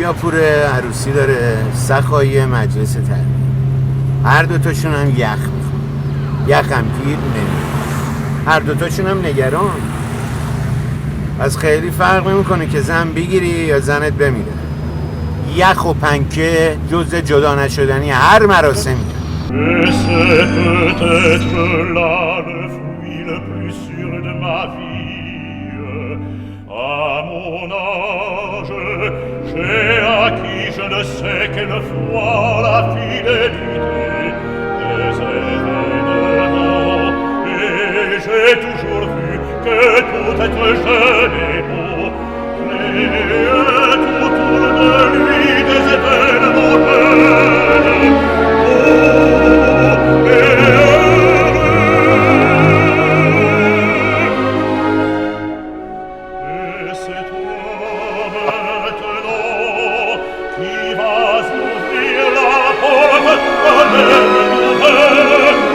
کیاپور عروسی داره، سخایی مجلس تربیه. هر دوتاشون هم یخ میخوان، یخ هم گیر نمیخوان، هر دوتاشون هم نگران. از خیلی فرق نمیکنه که زن بگیری یا زنت بمیره. یخ و پنکه جزء جدا نشدنی هر مراسمی. J'ai toujours vu que tout être jeune et beau, créait tout autour de lui des événements jeunes, beaux et heureux. Et c'est toi maintenant qui vas ouvrir la porte à des nouvelles, des autres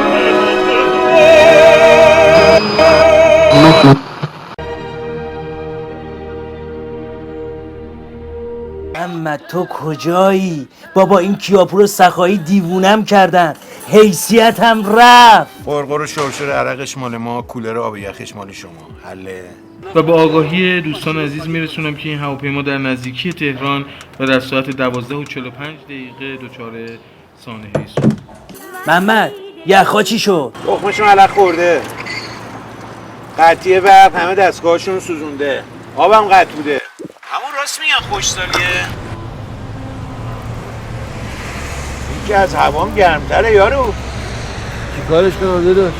اما تو کجایی؟ بابا این کیاپور و سخایی دیوونم کردن، حیثیتم رفت. قرقر و شرشر عرقش مال ما، کولر آب یخش مال شما. حله. و با آگاهی دوستان عزیز میرسونم که این هواپیما در نزدیکی تهران و در ساعت 12:45 دچار سانحه شد. محمد یخا چی شد؟ تخمشون علق خورده، قطعی برق همه دستگاهشون سوزونده، آبم قطع بوده. همون راست میگن خوشسالیه. این که از هوام گرمتره یارو. چی کارش کنم داداش؟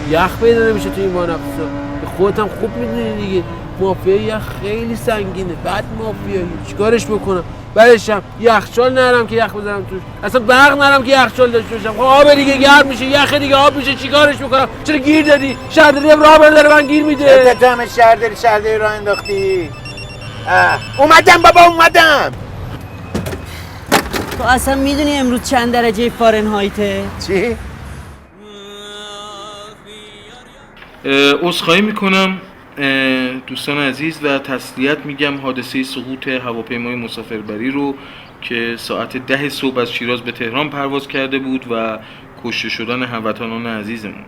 یخ پیدا نمیشه تو این مانقصا. به خودت هم خوب میدونی دیگه، مافیا یخ خیلی سنگینه. بعد مافیایی چیکارش بکنم؟ بعدش هم یخچال نرم که یخ بزنم توش، اصلا برق نرم که یخچال داشته باشم. خب آب دیگه گرم میشه، یخ دیگه آب میشه، چیکارش بکنم؟ چرا گیر دادی؟ شهرداری هم راه بره من گیر میده. تو همه شهرداری راه انداختی. اومدم بابا اومدم. تو اصلا میدونی امروز چند درجه فارنهایته؟ چی؟ عذرخواهی میکنم دوستان عزیز و تسلیت میگم حادثه سقوط هواپیمای مسافربری رو که ساعت 10 صبح از شیراز به تهران پرواز کرده بود و کشته شدن هموطنان عزیزمون.